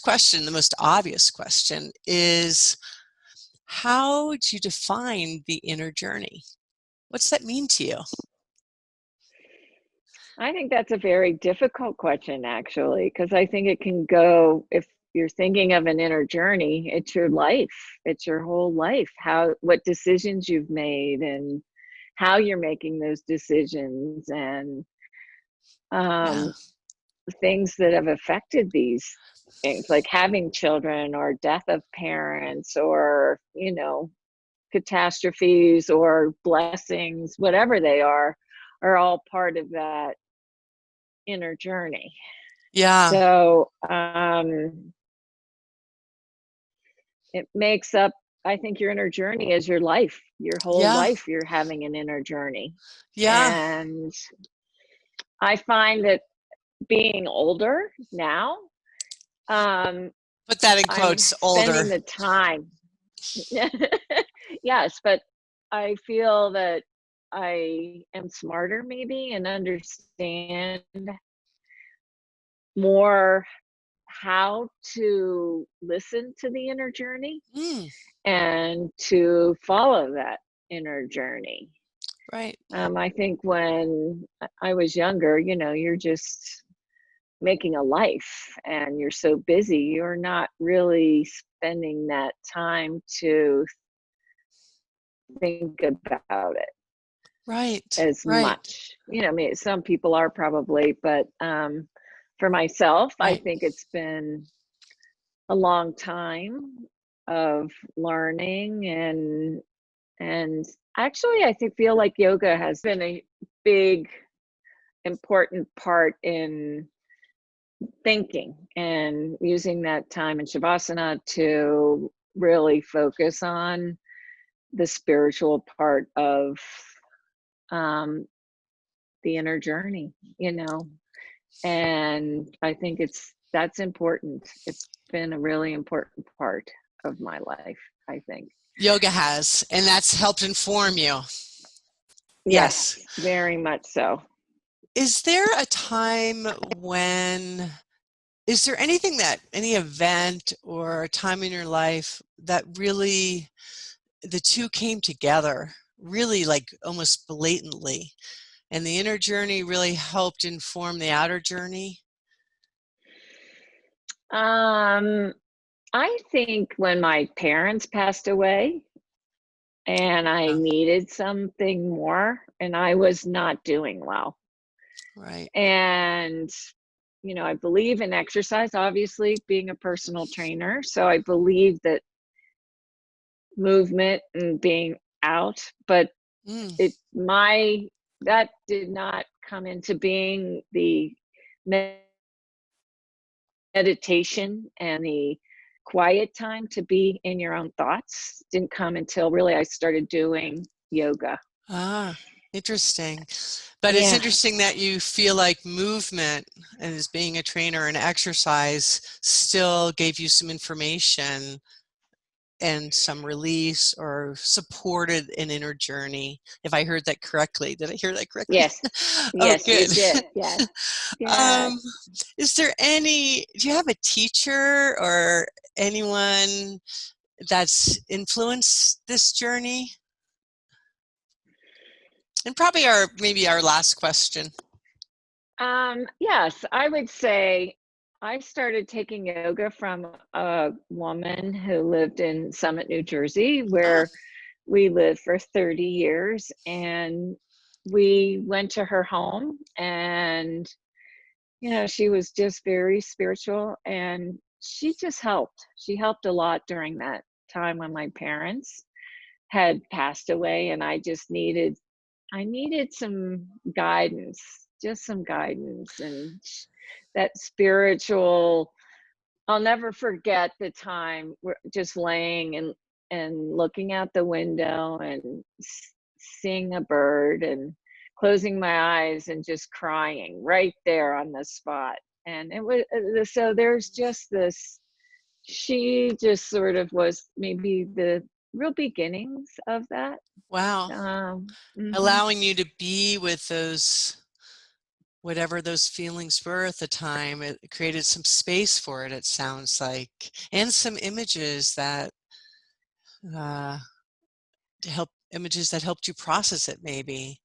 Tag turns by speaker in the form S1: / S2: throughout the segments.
S1: question, the most obvious question is, how would you define the inner journey? What's that mean to you?
S2: I think that's a very difficult question, actually, because I think it can go, if you're thinking of an inner journey, it's your life, it's your whole life, what decisions you've made and how you're making those decisions, and
S1: Yeah.
S2: things that have affected these things, like having children or death of parents, or, catastrophes or blessings, whatever they are all part of that inner journey.
S1: Yeah.
S2: So it makes up, I think your inner journey is your life, your whole
S1: Yeah.
S2: life. You're having an inner journey.
S1: Yeah.
S2: And I find that being older now,
S1: Put that in
S2: I'm
S1: quotes, older.
S2: spending the time. Yes, but I feel that I am smarter maybe and understand more how to listen to the inner journey
S1: Mm,
S2: and to follow that inner journey.
S1: right.
S2: I think when I was younger, you're just making a life and you're so busy, you're not really spending that time to think about it
S1: Right.
S2: as
S1: Right.
S2: much. I mean, some people are probably, but for myself, I
S1: Right.
S2: think it's been a long time of learning, and actually I feel like yoga has been a big important part in thinking and using that time in shavasana to really focus on the spiritual part of um, the inner journey, and I think that's important. It's been a really important part of my life, I think.
S1: Yoga has, and that's helped inform you. Yes.
S2: Yes, very much so.
S1: Is there a time when, is there anything any event or a time in your life that really the two came together, really like almost blatantly, and the inner journey really helped inform the outer journey?
S2: Um, I think when my parents passed away and I
S1: Yeah,
S2: needed something more and I was not doing well.
S1: right.
S2: And, I believe in exercise, obviously, being a personal trainer. So I believe that movement and being out, but
S1: Mm,
S2: it my that did not come into being. The meditation and the quiet time to be in your own thoughts didn't come until really I started doing yoga.
S1: ah, interesting. But it's
S2: Yeah.
S1: interesting that you feel like movement and as being a trainer and exercise still gave you some information and some release or supported an inner journey. If I heard that correctly, did I hear that correctly?
S2: Yes.
S1: Oh,
S2: Yes, you
S1: good.
S2: did. Yes.
S1: Um,
S2: Yes.
S1: do you have a teacher or anyone that's influenced this journey? And probably maybe our last question.
S2: Yes, I would say I started taking yoga from a woman who lived in Summit, New Jersey,
S1: Ah,
S2: where we lived for 30 years. And we went to her home, and, she was just very spiritual, and she just helped. She helped a lot during that time when my parents had passed away, and I needed some guidance, just some guidance, and that spiritual. I'll never forget the time we're just laying and looking out the window and seeing a bird and closing my eyes and just crying right there on the spot. And it was so there's just this. She just sort of was maybe the real beginnings of that.
S1: wow.
S2: Mhm.
S1: Allowing you to be with those whatever those feelings were at the time, it created some space for it, it sounds like, and some images that uh, images that helped you process it, maybe,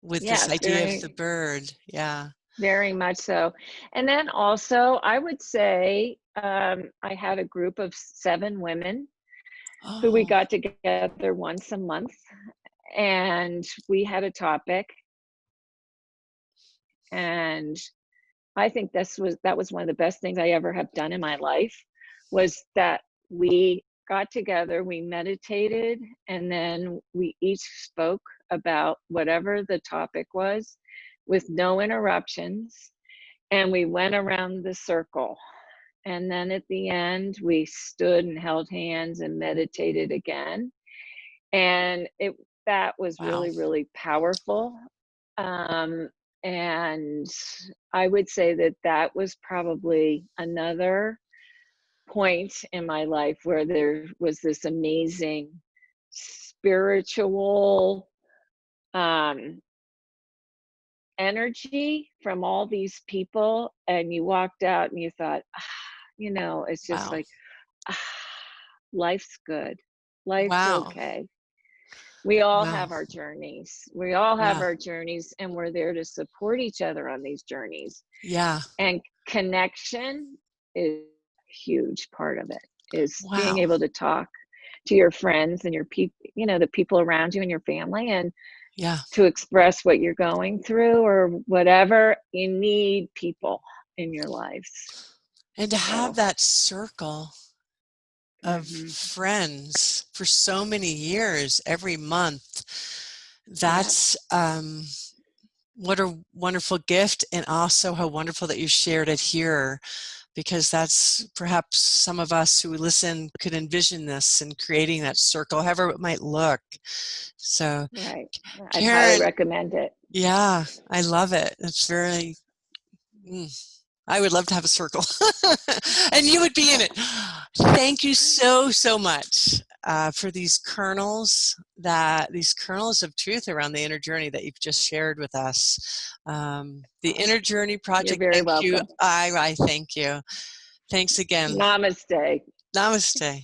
S1: with this
S2: Yes,
S1: idea of the bird. Yeah.
S2: very much so. And then also, I would say I had a group of 7 women who we
S1: Oh,
S2: got together once a month, and we had a topic. And I think that was one of the best things I ever have done in my life, was that we got together, we meditated, and then we each spoke about whatever the topic was with no interruptions. And we went around the circle. And then at the end, we stood and held hands and meditated again. And that was
S1: wow.
S2: really, really powerful. Um, and I would say that that was probably another point in my life where there was this amazing spiritual um, energy from all these people. And you walked out and you thought, it's just
S1: Wow.
S2: like, ah, life's good. Life's
S1: Wow.
S2: okay. We all
S1: Wow.
S2: have our journeys. We all have
S1: Yeah.
S2: our journeys, and we're there to support each other on these journeys.
S1: Yeah.
S2: And connection is a huge part of it, is being
S1: Wow.
S2: able to talk to your friends and your people, the people around you and your family, and
S1: Yeah.
S2: to express what you're going through or whatever. You need people in your lives.
S1: And to have
S2: So,
S1: that circle of
S2: mhm.
S1: friends for so many years, every month,
S2: Yes,
S1: that's what a wonderful gift, and also how wonderful that you shared it here, because that's perhaps some of us who listen could envision this and creating that circle, however it might look. So,
S2: right. I'd highly
S1: Karen,
S2: recommend it.
S1: yeah, I love it. It's very, I would love to have a circle, and you would be in it. Thank you so, so much for these kernels of truth around the inner journey that you've just shared with us. The
S2: Oh,
S1: Inner Journey
S2: you're
S1: Project,
S2: very
S1: thank you.
S2: welcome.
S1: I thank you. Thanks again.
S2: Namaste.
S1: Namaste.